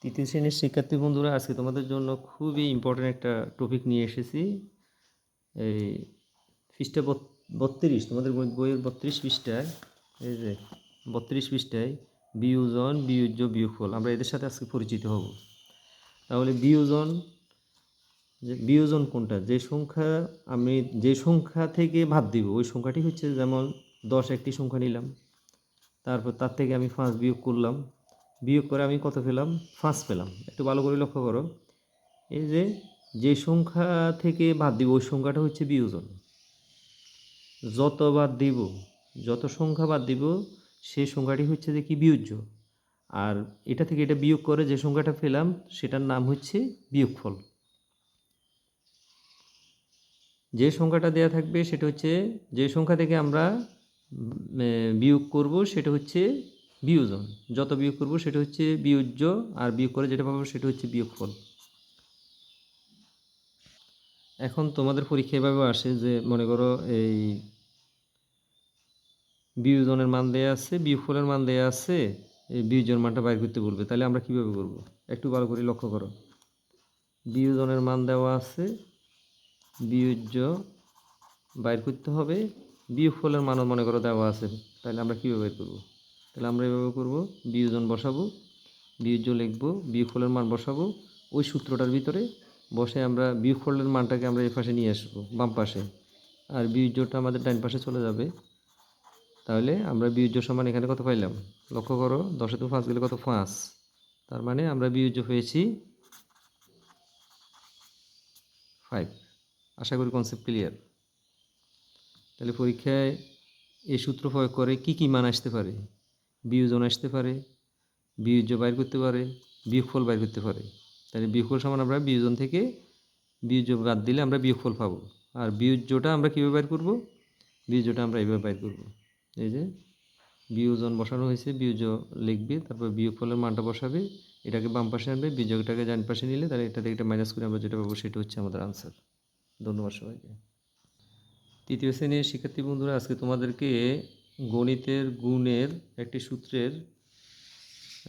তৃতীয় শ্রেণীর শিক্ষার্থী বন্ধুরা, আজকে তোমাদের জন্য খুবই ইম্পর্ট্যান্ট একটা টপিক নিয়ে এসেছি। এই পৃষ্ঠা 32, তোমাদের বইয়ের 32 পৃষ্ঠায়, এই যে 32 পৃষ্ঠায় বিয়োজন, বিয়োজ্য, বিয়োগফল, আমরা এদের সাথে আজকে পরিচিত হব। তাহলে বিয়োজন কোনটা? আমি যে সংখ্যা থেকে ভাগ দিব ওই সংখ্যাটি হচ্ছে, যেমন 10 একটি সংখ্যা নিলাম, তারপর তার থেকে আমি 5 বিয়োগ করলাম, বিয়োগ করে আমি কত পেলাম? 5 পেলাম। একটু ভালো করে লক্ষ্য করো, এই যে সংখ্যা থেকে বাদ দিব ওই সংখ্যাটা হচ্ছে বিয়োজন। যত সংখ্যা বাদ দিব সেই সংখ্যাটি হচ্ছে যে কি? বিয়োজ্য। আর এটা থেকে এটা বিয়োগ করে যে সংখ্যাটা পেলাম সেটার নাম হচ্ছে বিয়োগফল। যে সংখ্যাটা দেয়া থাকবে সেটা হচ্ছে, যে সংখ্যা থেকে আমরা বিয়োগ করব সেটা হচ্ছে বিয়োজন, যত বিয়োগ করব সেটা হচ্ছে বিয়োজ্য, আর বিয়োগ করে যেটা পাবো সেটা হচ্ছে বিয়োগফল। এখন তোমাদের পরীক্ষা এভাবে আসে যে, মনে করো এই বিয়োজনের মান দেয়া আছে, বিয়োগফলের মান দেয়া আছে, এই বিয়োজন মানটা বাইর করতে বলবে। তাহলে আমরা কিভাবে করব? একটু ভালো করে লক্ষ্য করো, বিয়োজনের মান দেওয়া আছে, বিয়োজ্য বাইর করতে হবে, বিয়োগফলের মানও মনে করো দেওয়া আছে। তাহলে আমরা কীভাবে বের করব? তাহলে আমরা এভাবে করব, বিয়োজন বসাবো, বিয়োজ্য লিখবো, বিয়োগফলের মান বসাবো, ওই সূত্রটার ভিতরে বসে আমরা বিয়োগফলের মানটাকে আমরা এই পাশে নিয়ে আসবো, বাম পাশে, আর বিয়োজ্যটা আমাদের ডান পাশে চলে যাবে। তাহলে আমরা বিয়োজ্য সমান এখানে কত পাইলাম? লক্ষ্য করো, 10 থেকে 5 গেলে কত? 5। তার মানে আমরা বিয়োজ্য পেয়েছি 5। আশা করি কনসেপ্ট ক্লিয়ার। তাহলে পরীক্ষায় এই সূত্র প্রয়োগ করে কি কি মান আসতে পারে? বিয়োজন আসতে পারে, বিয়োজ্য বাইর করতে পারে, বিয়োগফল বাইর করতে পারে। তাহলে বিয়োগফল সমান আমরা বিয়োজন থেকে বিয়োজ্য বাদ দিলে আমরা বিয়োগফল পাবো। আর বিয়োজ্যটা আমরা কীভাবে বাইর করব? বিয়োজ্যটা আমরা এইভাবে বাইর করব, এই যে বিয়োজন বসানো হয়েছে, বিয়োজ্য লিখবে, তারপর বিয়োগফলের মানটা বসাবে, এটাকে বাম পাশে আনবে, বিয়োজকটাকে ডান পাশে নিলে তাহলে এটা থেকে এটা মাইনাস করে আমরা যেটা পাবো সেটা হচ্ছে আমাদের আনসার। ধন্যবাদ সবাইকে। তৃতীয় শ্রেণীর শিক্ষার্থী বন্ধুরা, আজকে তোমাদেরকে গণিতের গুণের একটি সূত্রের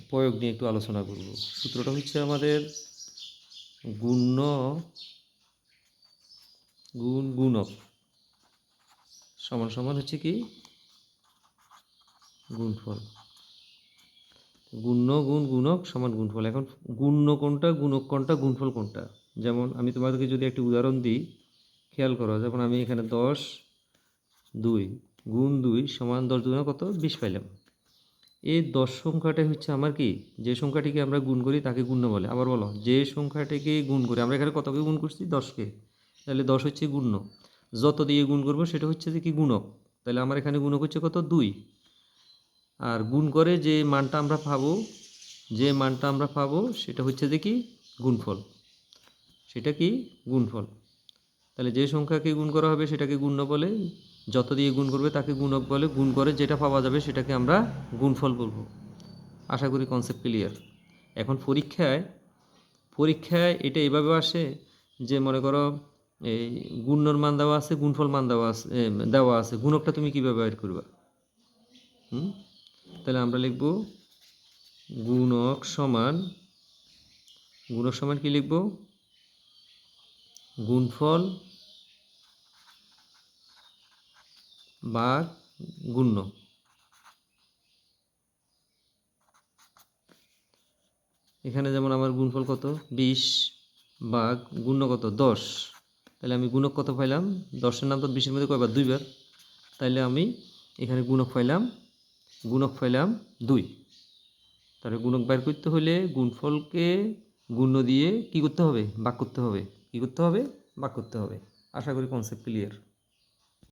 প্রয়োগ নিয়ে একটু আলোচনা করব। সূত্রটা হচ্ছে আমাদের গুণক সমান সমান হচ্ছে কি? গুণফল। গুণক সমান গুণফল। এখন গুণ্য কোনটা, গুণক কোনটা, গুণফল কোনটা? যেমন আমি তোমাদেরকে যদি একটি উদাহরণ দিই, খেয়াল করো, যেমন আমি এখানে 10 2 গুণ 2 সমান 10 দুগুণে কত? 20 পাইলাম। এই 10 সংখ্যাটাই হচ্ছে আমার কি? যে সংখ্যাটিকে আমরা গুণ করি তাকে গুণ্য বলে। আবার বলো, যে সংখ্যাটিকে গুণ করি, আমরা এখানে কতকে গুণ করছি? 10কে। তাহলে 10 হচ্ছে গুণ্য, যত দিয়ে গুণ করব সেটা হচ্ছে যে কি? গুণক। তাহলে আমার এখানে গুণক হচ্ছে কত? 2। আর গুণ করে যে মানটা আমরা পাবো সেটা হচ্ছে যে কি? গুণফল। সেটা কি? গুণফল। তাহলে যে সংখ্যাকে গুণ করা হবে সেটাকে গুণ্য বলে, যত দিয়ে গুণ করবে তাকে গুণক বলে, গুণ করে যেটা পাওয়া যাবে সেটাকে আমরা গুণফল বলবো। আশা করি কনসেপ্ট ক্লিয়ার। এখন পরীক্ষায় এটা এভাবে আসে যে, মনে করো এই গুণ্যর মান দেওয়া আছে, গুণফল মান দেওয়া আছে, গুণকটা তুমি কীভাবে বের করবা? তাহলে আমরা লিখব গুণক সমান কি লিখব? গুণফল ভাগ গুণ্য। এখানে যেমন আমার গুণফল কত? 20 ভাগ গুণ্য কত? 10। তাহলে আমি গুণক কত পাইলাম? 10-এর নাম তো 20-এর মধ্যে কয়বার? 2বার। তাহলে আমি এখানে গুণক পাইলাম 2। তাহলে গুণক বের করতে হলে গুণফলকে গুণ্য দিয়ে কি করতে হবে? ভাগ করতে হবে। কি করতে হবে? ভাগ করতে হবে। আশা করি কনসেপ্ট ক্লিয়ার।